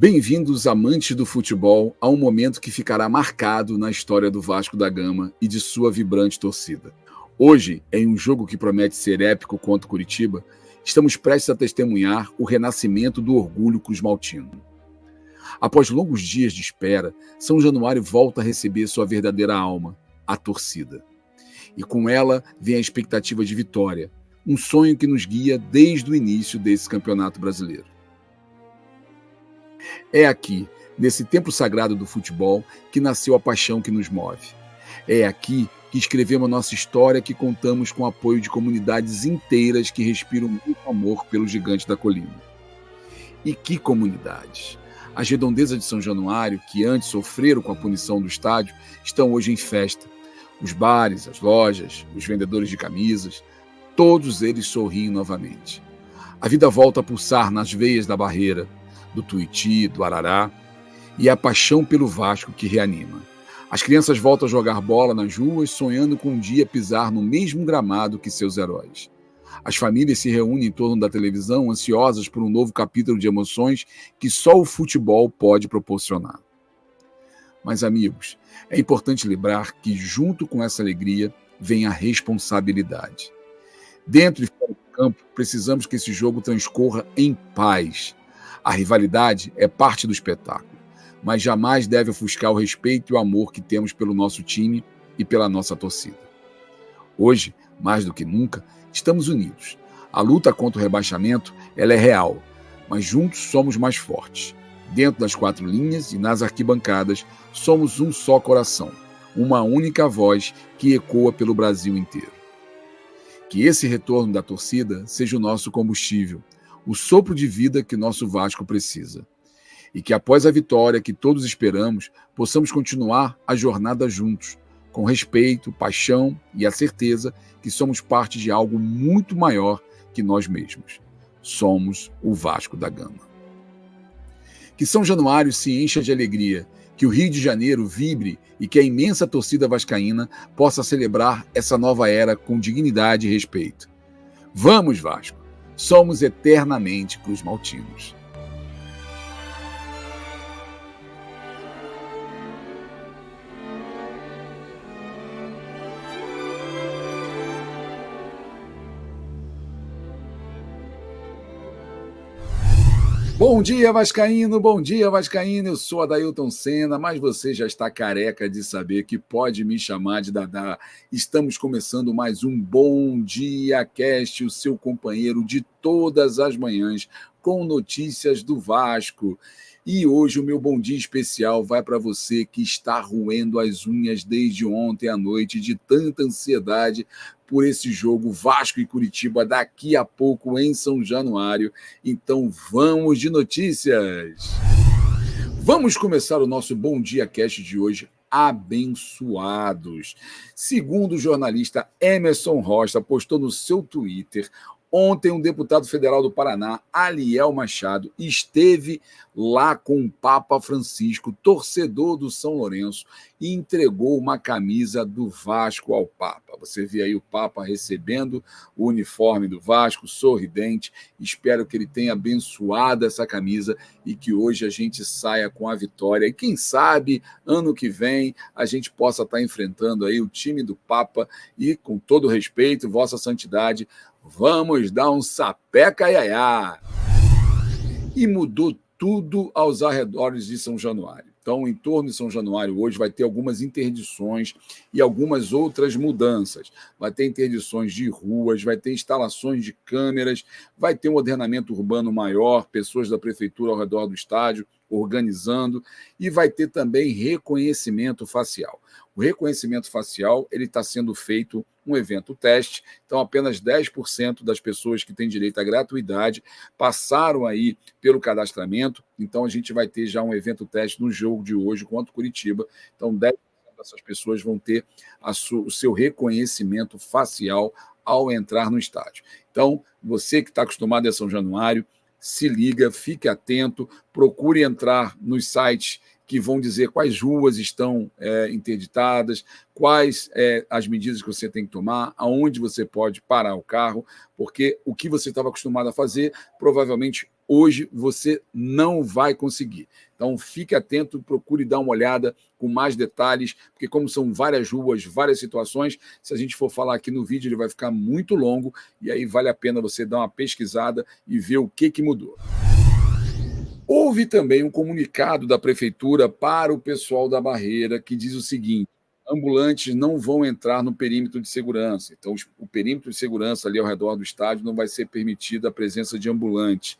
Bem-vindos, amantes do futebol, a um momento que ficará marcado na história do Vasco da Gama e de sua vibrante torcida. Hoje, em um jogo que promete ser épico contra o Curitiba, estamos prestes a testemunhar o renascimento do orgulho cruzmaltino. Após longos dias de espera, São Januário volta a receber sua verdadeira alma, a torcida. E com ela vem a expectativa de vitória, um sonho que nos guia desde o início desse campeonato brasileiro. É aqui, nesse templo sagrado do futebol, que nasceu a paixão que nos move. É aqui que escrevemos a nossa história, que contamos com o apoio de comunidades inteiras que respiram muito amor pelo gigante da colina. E que comunidades! As redondezas de São Januário, que antes sofreram com a punição do estádio, estão hoje em festa. Os bares, as lojas, os vendedores de camisas, todos eles sorriem novamente. A vida volta a pulsar nas veias da Barreira, do Tuiuti, do Arará, e é a paixão pelo Vasco que reanima. As crianças voltam a jogar bola nas ruas, sonhando com um dia pisar no mesmo gramado que seus heróis. As famílias se reúnem em torno da televisão, ansiosas por um novo capítulo de emoções que só o futebol pode proporcionar. Mas, amigos, é importante lembrar que, junto com essa alegria, vem a responsabilidade. Dentro e fora do campo, precisamos que esse jogo transcorra em paz. A rivalidade é parte do espetáculo, mas jamais deve ofuscar o respeito e o amor que temos pelo nosso time e pela nossa torcida. Hoje, mais do que nunca, estamos unidos. A luta contra o rebaixamento, ela é real, mas juntos somos mais fortes. Dentro das quatro linhas e nas arquibancadas, somos um só coração, uma única voz que ecoa pelo Brasil inteiro. Que esse retorno da torcida seja o nosso combustível, o sopro de vida que nosso Vasco precisa. E que após a vitória que todos esperamos, possamos continuar a jornada juntos, com respeito, paixão e a certeza que somos parte de algo muito maior que nós mesmos. Somos o Vasco da Gama. Que São Januário se encha de alegria, que o Rio de Janeiro vibre e que a imensa torcida vascaína possa celebrar essa nova era com dignidade e respeito. Vamos, Vasco! Somos eternamente cruzmaltinos. Bom dia, Vascaíno! Bom dia, Vascaíno! Eu sou Adailton Senna, mas você já está careca de saber que pode me chamar de Dadá. Estamos começando mais um Bom Dia Cast, o seu companheiro de todas as manhãs, com notícias do Vasco. E hoje o meu bom dia especial vai para você que está roendo as unhas desde ontem à noite de tanta ansiedade por esse jogo Vasco e Curitiba daqui a pouco em São Januário. Então vamos de notícias! Vamos começar o nosso Bom Dia Cast de hoje abençoados. Segundo o jornalista Emerson Rocha postou no seu Twitter, ontem um deputado federal do Paraná, Aliel Machado, esteve lá com o Papa Francisco, torcedor do São Lourenço, e entregou uma camisa do Vasco ao Papa. Você vê aí o Papa recebendo o uniforme do Vasco, sorridente. Espero que ele tenha abençoado essa camisa e que hoje a gente saia com a vitória. E quem sabe, ano que vem, a gente possa estar enfrentando aí o time do Papa e, com todo respeito, Vossa Santidade, vamos dar um sapeca iaiá. E mudou tudo aos arredores de São Januário. Então, em torno de São Januário hoje vai ter algumas interdições e algumas outras mudanças. Vai ter interdições de ruas, vai ter instalações de câmeras, vai ter um ordenamento urbano maior, pessoas da prefeitura ao redor do estádio organizando, e vai ter também reconhecimento facial. O reconhecimento facial ele está sendo feito um evento teste, então apenas 10% das pessoas que têm direito à gratuidade passaram aí pelo cadastramento, então a gente vai ter já um evento teste no jogo de hoje contra o Curitiba, então 10% essas pessoas vão ter o seu reconhecimento facial ao entrar no estádio. Então, você que está acostumado a São Januário, se liga, fique atento, procure entrar nos sites que vão dizer quais ruas estão interditadas, quais as medidas que você tem que tomar, aonde você pode parar o carro, porque o que você estava acostumado a fazer, provavelmente hoje você não vai conseguir. Então, fique atento, procure dar uma olhada com mais detalhes, porque como são várias ruas, várias situações, se a gente for falar aqui no vídeo, ele vai ficar muito longo, e aí vale a pena você dar uma pesquisada e ver o que mudou. Houve também um comunicado da prefeitura para o pessoal da barreira que diz o seguinte: ambulantes não vão entrar no perímetro de segurança. Então, o perímetro de segurança ali ao redor do estádio não vai ser permitida a presença de ambulante.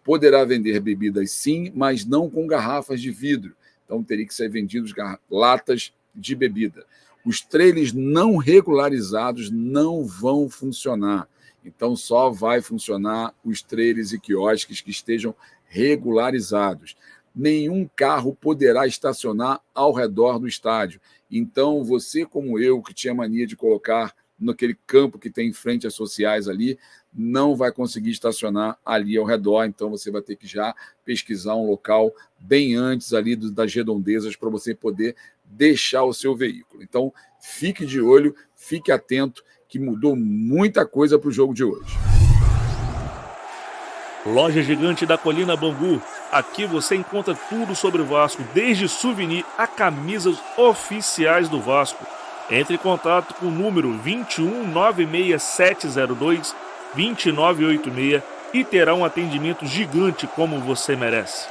Poderá vender bebidas sim, mas não com garrafas de vidro. Então, teria que ser vendidos latas de bebida. Os trailers não regularizados não vão funcionar. Então, só vai funcionar os trailers e quiosques que estejam regularizados. Nenhum carro poderá estacionar ao redor do estádio. Então, você, como eu, que tinha mania de colocar naquele campo que tem em frente às sociais ali, não vai conseguir estacionar ali ao redor. Então, você vai ter que já pesquisar um local bem antes ali das redondezas para você poder deixar o seu veículo. Então, fique de olho, fique atento, que mudou muita coisa para o jogo de hoje. Loja Gigante da Colina Bangu. Aqui você encontra tudo sobre o Vasco, desde souvenir a camisas oficiais do Vasco. Entre em contato com o número 21 96702 2986 e terá um atendimento gigante como você merece.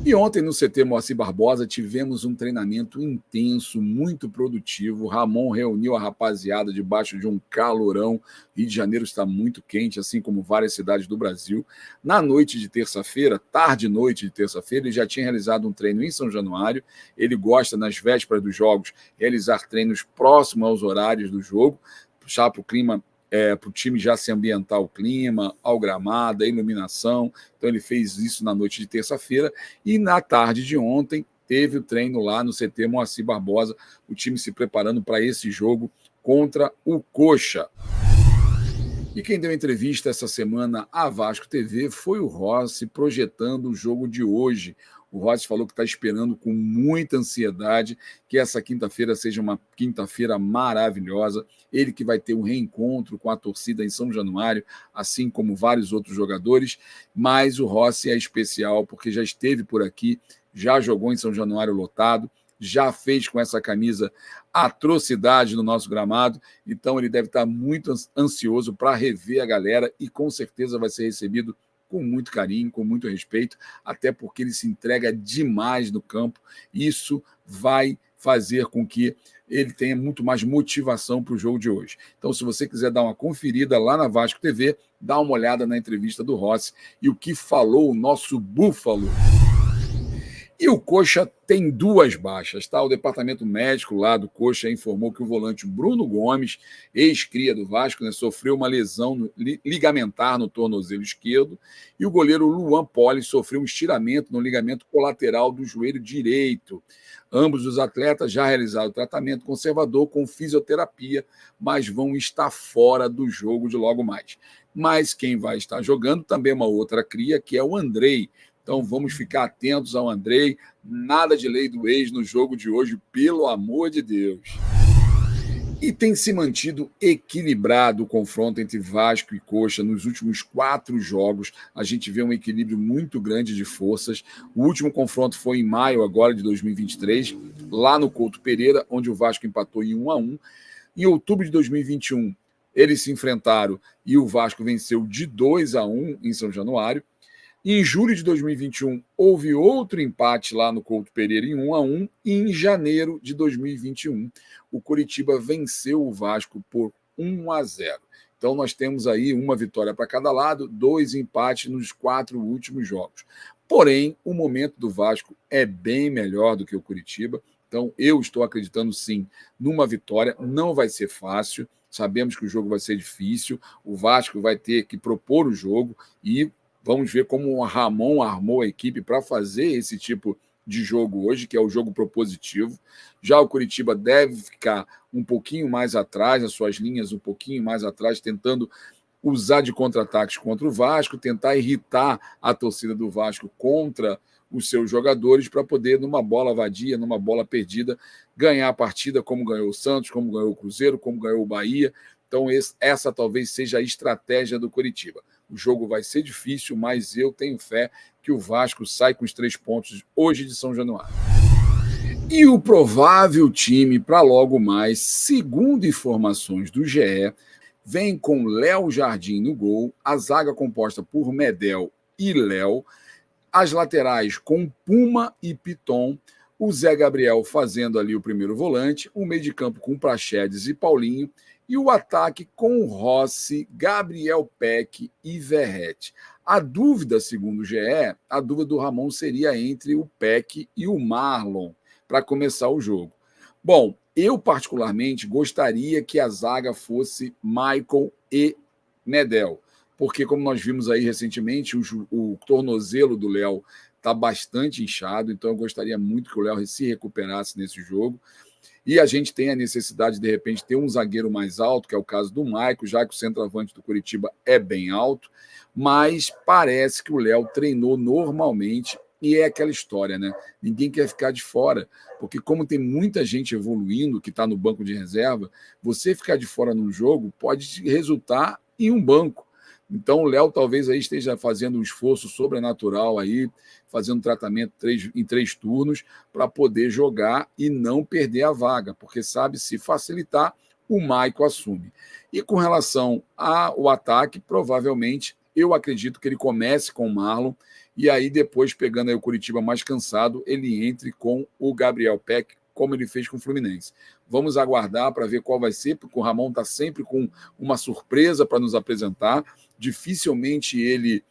E ontem no CT Moacir Barbosa tivemos um treinamento intenso, muito produtivo. Ramon reuniu a rapaziada debaixo de um calorão. Rio de Janeiro está muito quente, assim como várias cidades do Brasil. Na noite de terça-feira, tarde e noite de terça-feira, ele já tinha realizado um treino em São Januário. Ele gosta, nas vésperas dos jogos, realizar treinos próximos aos horários do jogo, já para o clima, para o time já se ambientar o clima, ao gramado, a iluminação. Então ele fez isso na noite de terça-feira e na tarde de ontem teve o treino lá no CT Moacir Barbosa, o time se preparando para esse jogo contra o Coxa. E quem deu entrevista essa semana à Vasco TV foi o Rossi, projetando o jogo de hoje. O Rossi falou que está esperando com muita ansiedade que essa quinta-feira seja uma quinta-feira maravilhosa. Ele que vai ter um reencontro com a torcida em São Januário, assim como vários outros jogadores. Mas o Rossi é especial porque já esteve por aqui, já jogou em São Januário lotado, já fez com essa camisa atrocidade no nosso gramado, então ele deve estar muito ansioso para rever a galera e com certeza vai ser recebido com muito carinho, com muito respeito, até porque ele se entrega demais no campo. Isso vai fazer com que ele tenha muito mais motivação para o jogo de hoje. Então, se você quiser dar uma conferida lá na Vasco TV, dá uma olhada na entrevista do Rossi e o que falou o nosso Búfalo. E o Coxa tem duas baixas, tá? O departamento médico lá do Coxa informou que o volante Bruno Gomes, ex-cria do Vasco, né, sofreu uma lesão ligamentar no tornozelo esquerdo, e o goleiro Luan Poli sofreu um estiramento no ligamento colateral do joelho direito. Ambos os atletas já realizaram tratamento conservador com fisioterapia, mas vão estar fora do jogo de logo mais. Mas quem vai estar jogando também é uma outra cria, que é o Andrei. Então vamos ficar atentos ao Andrei. Nada de lei do ex no jogo de hoje, pelo amor de Deus. E tem se mantido equilibrado o confronto entre Vasco e Coxa nos últimos 4 jogos. A gente vê um equilíbrio muito grande de forças. O último confronto foi em maio agora de 2023, lá no Couto Pereira, onde o Vasco empatou em 1-1. Em outubro de 2021, eles se enfrentaram e o Vasco venceu de 2-1 em São Januário. Em julho de 2021, houve outro empate lá no Couto Pereira em 1-1. E em janeiro de 2021, o Coritiba venceu o Vasco por 1-0. Então nós temos aí uma vitória para cada lado, 2 empates nos 4 últimos jogos. Porém, o momento do Vasco é bem melhor do que o Coritiba. Então eu estou acreditando sim numa vitória. Não vai ser fácil. sabemos que o jogo vai ser difícil, o Vasco vai ter que propor o jogo e vamos ver como o Ramon armou a equipe para fazer esse tipo de jogo hoje, que é o jogo propositivo. Já o Coritiba deve ficar um pouquinho mais atrás, as suas linhas um pouquinho mais atrás, tentando usar de contra-ataques contra o Vasco, tentar irritar a torcida do Vasco contra os seus jogadores para poder, numa bola vadia, numa bola perdida, ganhar a partida como ganhou o Santos, como ganhou o Cruzeiro, como ganhou o Bahia. Então essa talvez seja a estratégia do Coritiba. O jogo vai ser difícil, mas eu tenho fé que o Vasco sai com os 3 pontos hoje de São Januário. E o provável time para logo mais, segundo informações do GE, vem com Léo Jardim no gol, a zaga composta por Medel e Léo, as laterais com Puma e Piton, o Zé Gabriel fazendo ali o primeiro volante, o meio de campo com Praxedes e Paulinho, e o ataque com Rossi, Gabriel Peck e Verrete. A dúvida, segundo o GE, a dúvida do Ramon seria entre o Peck e o Marlon para começar o jogo. Bom, eu particularmente gostaria que a zaga fosse Michael e Medel, porque como nós vimos aí recentemente, o tornozelo do Léo está bastante inchado, então eu gostaria muito que o Léo se recuperasse nesse jogo. E a gente tem a necessidade, de repente, ter um zagueiro mais alto, que é o caso do Maico, já que o centroavante do Coritiba é bem alto, mas parece que o Léo treinou normalmente e é aquela história, né? Ninguém quer ficar de fora, porque como tem muita gente evoluindo que está no banco de reserva, você ficar de fora num jogo pode resultar em um banco. Então o Léo talvez aí esteja fazendo um esforço sobrenatural aí, fazendo tratamento em 3 turnos para poder jogar e não perder a vaga, porque sabe, se facilitar, o Maico assume. E com relação ao ataque, provavelmente, eu acredito que ele comece com o Marlon, e aí depois, pegando aí o Coritiba mais cansado, ele entre com o Gabriel Peck, como ele fez com o Fluminense. Vamos aguardar para ver qual vai ser, porque o Ramon está sempre com uma surpresa para nos apresentar. Dificilmente ele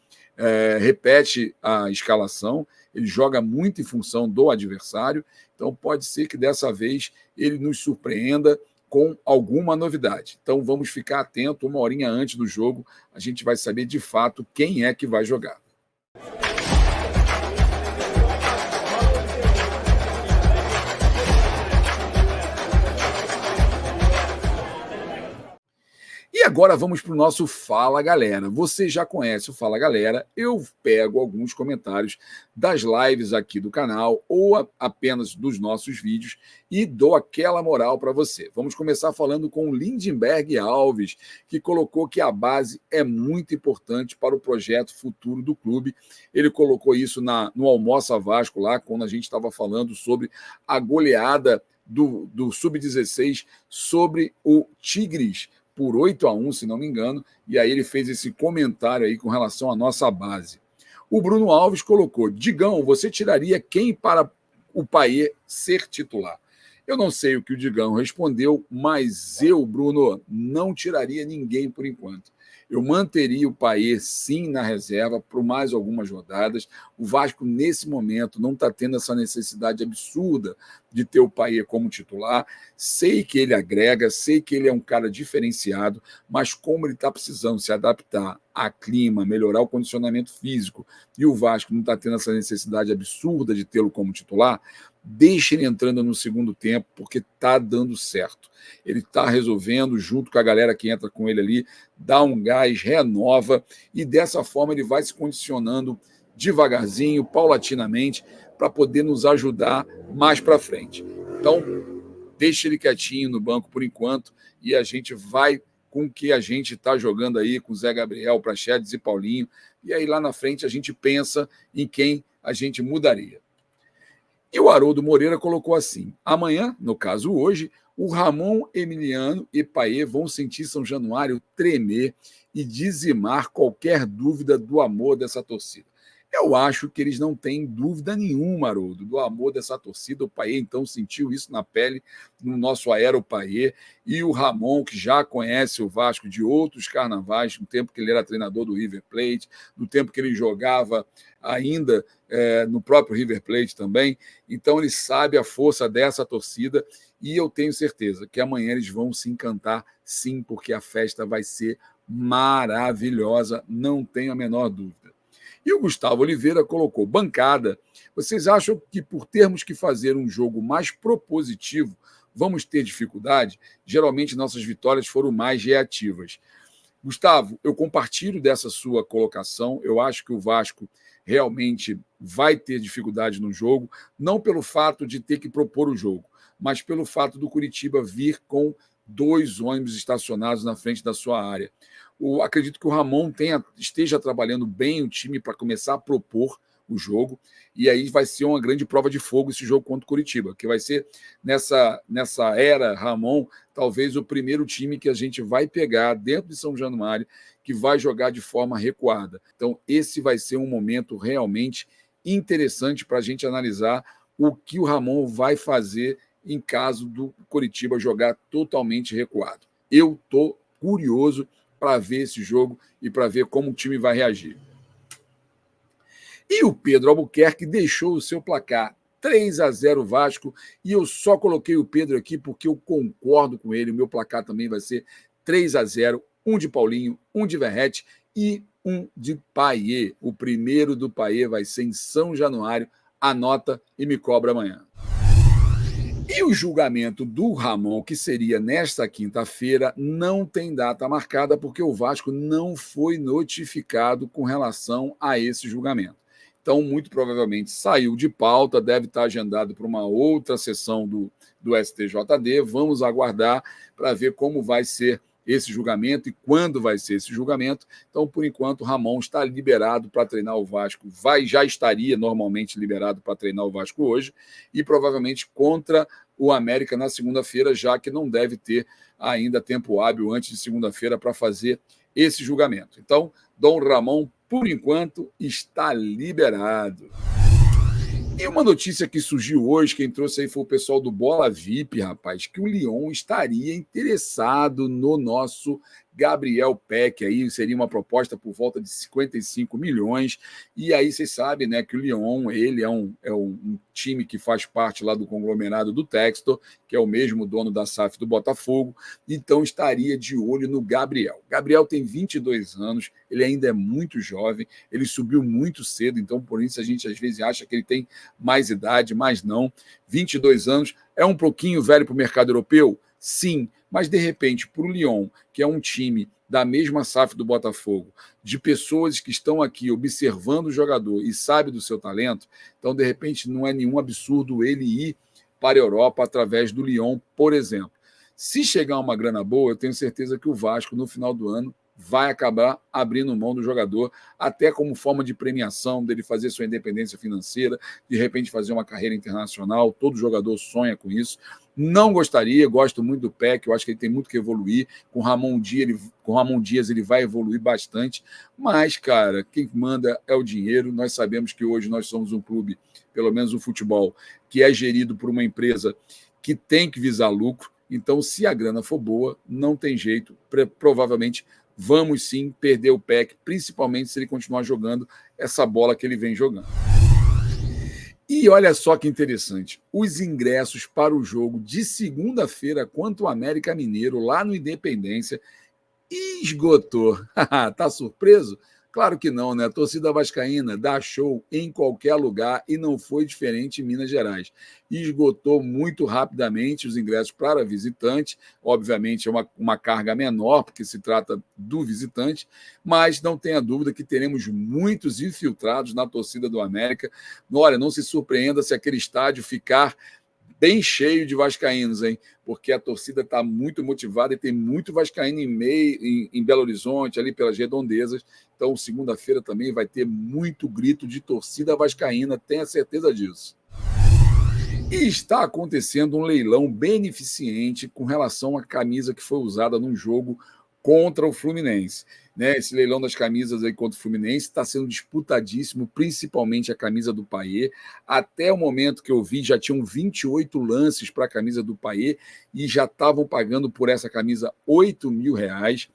repete a escalação, ele joga muito em função do adversário, então pode ser que dessa vez ele nos surpreenda com alguma novidade. Então vamos ficar atento, 1 horinha antes do jogo, a gente vai saber de fato quem é que vai jogar. E agora vamos para o nosso Fala Galera. Você já conhece o Fala Galera, eu pego alguns comentários das lives aqui do canal ou apenas dos nossos vídeos e dou aquela moral para você. Vamos começar falando com o Lindenberg Alves, que colocou que a base é muito importante para o projeto futuro do clube. Ele colocou isso no Almoça Vasco, lá quando a gente estava falando sobre a goleada do Sub-16 sobre o Tigres, por 8-1, se não me engano, e aí ele fez esse comentário aí com relação à nossa base. O Bruno Alves colocou: Digão, você tiraria quem para o Payet ser titular? Eu não sei o que o Digão respondeu, mas eu, Bruno, não tiraria ninguém por enquanto. Eu manteria o Payet, sim, na reserva por mais algumas rodadas. O Vasco, nesse momento, não está tendo essa necessidade absurda de ter o Payet como titular. Sei que ele agrega, sei que ele é um cara diferenciado, mas como ele está precisando se adaptar a clima, melhorar o condicionamento físico, e o Vasco não está tendo essa necessidade absurda de tê-lo como titular, deixa ele entrando no segundo tempo, porque está dando certo. Ele está resolvendo, junto com a galera que entra com ele ali, dá um gás, renova, e dessa forma ele vai se condicionando devagarzinho, paulatinamente, para poder nos ajudar mais para frente. Então, deixa ele quietinho no banco por enquanto, e a gente vai com o que a gente está jogando aí, com Zé Gabriel, Praxedes e Paulinho, e aí lá na frente a gente pensa em quem a gente mudaria. E o Haroldo Moreira colocou assim: amanhã, no caso hoje, o Ramon, Emiliano e Payet vão sentir São Januário tremer e dizimar qualquer dúvida do amor dessa torcida. Eu acho que eles não têm dúvida nenhuma, Haroldo, do amor dessa torcida. O Payet, então, sentiu isso na pele, no nosso Aero Payet, e o Ramon, que já conhece o Vasco de outros carnavais, no tempo que ele era treinador do River Plate, no tempo que ele jogava ainda no próprio River Plate também. Então, ele sabe a força dessa torcida, e eu tenho certeza que amanhã eles vão se encantar, sim, porque a festa vai ser maravilhosa, não tenho a menor dúvida. E o Gustavo Oliveira colocou: bancada, vocês acham que por termos que fazer um jogo mais propositivo, vamos ter dificuldade? Geralmente nossas vitórias foram mais reativas. Gustavo, eu compartilho dessa sua colocação. Eu acho que o Vasco realmente vai ter dificuldade no jogo, não pelo fato de ter que propor o jogo, mas pelo fato do Curitiba vir com 2 ônibus estacionados na frente da sua área. Acredito que o Ramon esteja trabalhando bem o time para começar a propor o jogo, e aí vai ser uma grande prova de fogo esse jogo contra o Curitiba, que vai ser, nessa era Ramon, talvez o primeiro time que a gente vai pegar dentro de São Januário, que vai jogar de forma recuada. Então, esse vai ser um momento realmente interessante para a gente analisar o que o Ramon vai fazer em caso do Curitiba jogar totalmente recuado. Eu estou curioso para ver esse jogo e para ver como o time vai reagir. E o Pedro Albuquerque deixou o seu placar 3-0 Vasco, e eu só coloquei o Pedro aqui porque eu concordo com ele. O meu placar também vai ser 3-0, um de Paulinho, um de Verrete e um de Payet. O primeiro do Payet vai ser em São Januário. Anota e me cobra amanhã. E o julgamento do Ramon, que seria nesta quinta-feira, não tem data marcada porque o Vasco não foi notificado com relação a esse julgamento. Então, muito provavelmente saiu de pauta, deve estar agendado para uma outra sessão do STJD. Vamos aguardar para ver como vai ser esse julgamento e quando vai ser esse julgamento. Então, por enquanto, o Ramon está liberado para treinar o Vasco. Já estaria normalmente liberado para treinar o Vasco hoje e provavelmente contra o América na segunda-feira, já que não deve ter ainda tempo hábil antes de segunda-feira para fazer esse julgamento. Então, Dom Ramon, por enquanto, está liberado. E uma notícia que surgiu hoje, quem trouxe aí foi o pessoal do Bola VIP, rapaz, que o Lyon estaria interessado no nosso Gabriel Peck, aí seria uma proposta por volta de 55 milhões, e aí vocês sabem, né, que o Lyon, ele é um time que faz parte lá do conglomerado do Textor, que é o mesmo dono da SAF do Botafogo, então estaria de olho no Gabriel. Gabriel tem 22 anos, ele ainda é muito jovem, ele subiu muito cedo, então por isso a gente às vezes acha que ele tem mais idade, mas não. 22 anos, é um pouquinho velho para o mercado europeu? Sim, mas de repente para o Lyon, que é um time da mesma SAF do Botafogo, de pessoas que estão aqui observando o jogador e sabe do seu talento, então de repente não é nenhum absurdo ele ir para a Europa através do Lyon, por exemplo. Se chegar uma grana boa, eu tenho certeza que o Vasco no final do ano vai acabar abrindo mão do jogador, até como forma de premiação dele fazer sua independência financeira, de repente fazer uma carreira internacional. Todo jogador sonha com isso. Não gostaria, gosto muito do Peck, eu acho que ele tem muito que evoluir. Com o Ramon Dias ele vai evoluir bastante, mas, cara, quem manda é o dinheiro. Nós sabemos que hoje nós somos um clube, pelo menos o futebol, que é gerido por uma empresa que tem que visar lucro. Então, se a grana for boa, não tem jeito, provavelmente vamos sim perder o Peck, principalmente se ele continuar jogando essa bola que ele vem jogando. E olha só que interessante, os ingressos para o jogo de segunda-feira contra o América Mineiro, lá no Independência, esgotou. Tá surpreso? Claro que não, né? A torcida vascaína dá show em qualquer lugar e não foi diferente em Minas Gerais. Esgotou muito rapidamente os ingressos para visitante. Obviamente é uma carga menor, porque se trata do visitante, mas não tenha dúvida que teremos muitos infiltrados na torcida do América. Olha, não se surpreenda se aquele estádio ficar bem cheio de vascaínos, hein? Porque a torcida está muito motivada e tem muito vascaíno em Belo Horizonte, ali pelas redondezas. Então, segunda-feira também vai ter muito grito de torcida vascaína, tenha certeza disso. E está acontecendo um leilão beneficente com relação à camisa que foi usada num jogo contra o Fluminense. Né? Esse leilão das camisas aí contra o Fluminense está sendo disputadíssimo, principalmente a camisa do Payet. Até o momento que eu vi, já tinham 28 lances para a camisa do Payet e já estavam pagando por essa camisa R$8.000.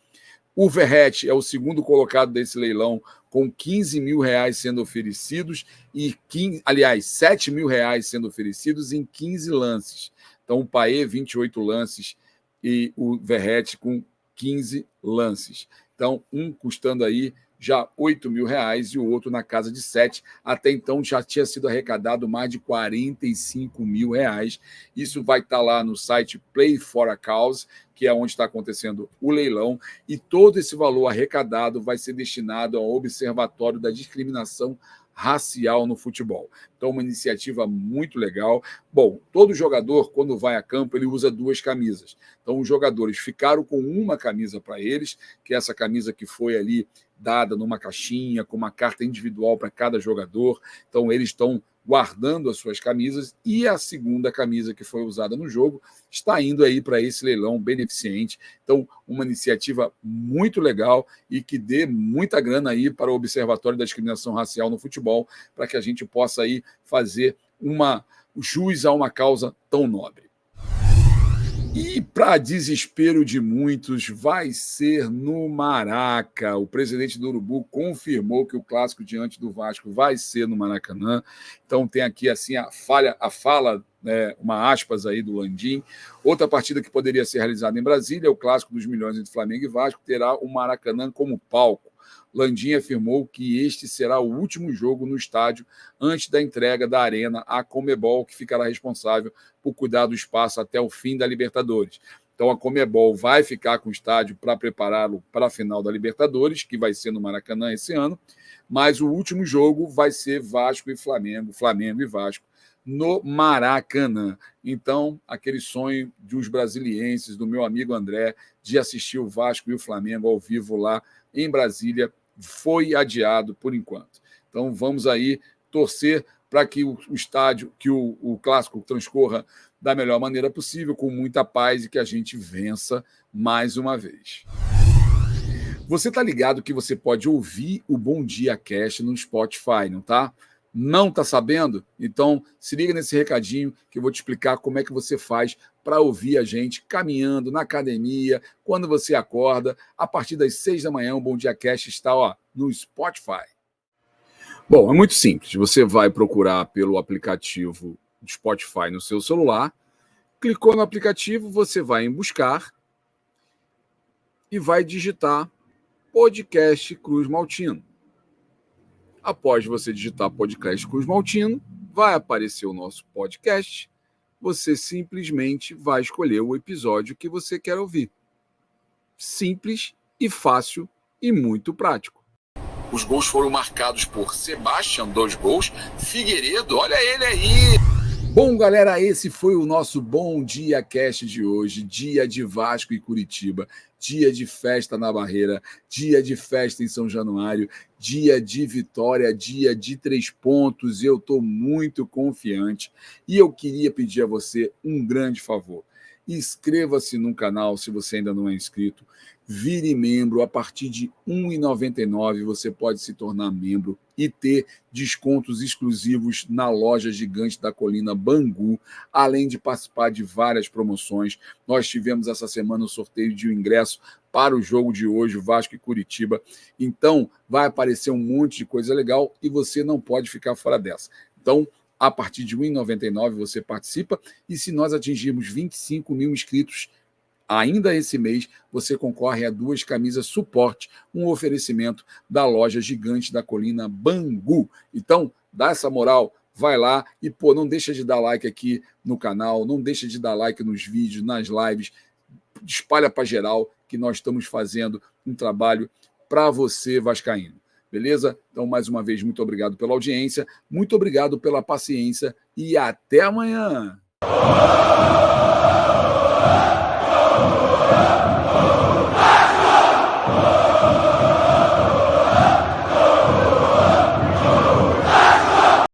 O Verratti é o segundo colocado desse leilão, com R$15.000 sendo oferecidos e R$7.000 sendo oferecidos em 15 lances. Então, o Payet, 28 lances e o Verratti com 15 lances. Então, um custando aí já R$8.000 e o outro na casa de 7. Até então já tinha sido arrecadado mais de R$45.000. Isso vai estar lá no site Play for a Cause, que é onde está acontecendo o leilão, e todo esse valor arrecadado vai ser destinado ao Observatório da Discriminação Racial no Futebol. Então, uma iniciativa muito legal. Bom, todo jogador, quando vai a campo, ele usa 2 camisas. Então, os jogadores ficaram com uma camisa para eles, que é essa camisa que foi ali dada numa caixinha, com uma carta individual para cada jogador. Então, eles estão guardando as suas camisas, e a segunda camisa que foi usada no jogo está indo aí para esse leilão beneficente. Então, uma iniciativa muito legal e que dê muita grana aí para o Observatório da Discriminação Racial no Futebol, para que a gente possa aí fazer jus a uma causa tão nobre. E, para desespero de muitos, vai ser no Maraca. O presidente do Urubu confirmou que o clássico diante do Vasco vai ser no Maracanã. Então, tem aqui assim a fala, uma aspas aí do Landim. Outra partida que poderia ser realizada em Brasília, o clássico dos milhões entre Flamengo e Vasco, terá o Maracanã como palco. Landim afirmou que este será o último jogo no estádio antes da entrega da arena à Conmebol, que ficará responsável por cuidar do espaço até o fim da Libertadores. Então, a Conmebol vai ficar com o estádio para prepará-lo para a final da Libertadores, que vai ser no Maracanã esse ano, mas o último jogo vai ser Vasco e Flamengo, Flamengo e Vasco, no Maracanã. Então, aquele sonho dos brasilienses, do meu amigo André, de assistir o Vasco e o Flamengo ao vivo lá em Brasília, foi adiado por enquanto. Então, vamos aí torcer para que o estádio, que o clássico transcorra da melhor maneira possível, com muita paz, e que a gente vença mais uma vez. Você está ligado que você pode ouvir o Bom Dia Cast no Spotify, não tá? Não está sabendo? Então, se liga nesse recadinho que eu vou te explicar como é que você faz para ouvir a gente caminhando na academia, quando você acorda. A partir das 6 da manhã, o Bom Dia Cast está no Spotify. Bom, é muito simples. Você vai procurar pelo aplicativo do Spotify no seu celular, clicou no aplicativo, você vai em buscar e vai digitar Podcast Cruz Maltino. Após você digitar Podcast Cruz Maltino, vai aparecer o nosso podcast. Você simplesmente vai escolher o episódio que você quer ouvir. Simples e fácil e muito prático. Os gols foram marcados por Sebastião, 2 gols. Figueiredo, olha ele aí! Bom, galera, esse foi o nosso Bom Dia Cast de hoje. Dia de Vasco e Curitiba. Dia de festa na Barreira. Dia de festa em São Januário. Dia de vitória. Dia de 3 pontos. Eu estou muito confiante. E eu queria pedir a você um grande favor. Inscreva-se no canal se você ainda não é inscrito. Vire membro. A partir de R$ 1,99 você pode se tornar membro e ter descontos exclusivos na loja gigante da Colina Bangu, além de participar de várias promoções. Nós tivemos essa semana o sorteio de um ingresso para o jogo de hoje, Vasco e Curitiba. Então, vai aparecer um monte de coisa legal e você não pode ficar fora dessa. Então, a partir de R$ 1,99 você participa, e se nós atingirmos 25 mil inscritos ainda esse mês, você concorre a 2 camisas suporte, um oferecimento da loja gigante da Colina Bangu. Então, dá essa moral, vai lá e, não deixa de dar like aqui no canal, não deixa de dar like nos vídeos, nas lives, espalha para geral que nós estamos fazendo um trabalho para você, vascaíno. Beleza? Então, mais uma vez, muito obrigado pela audiência, muito obrigado pela paciência e até amanhã!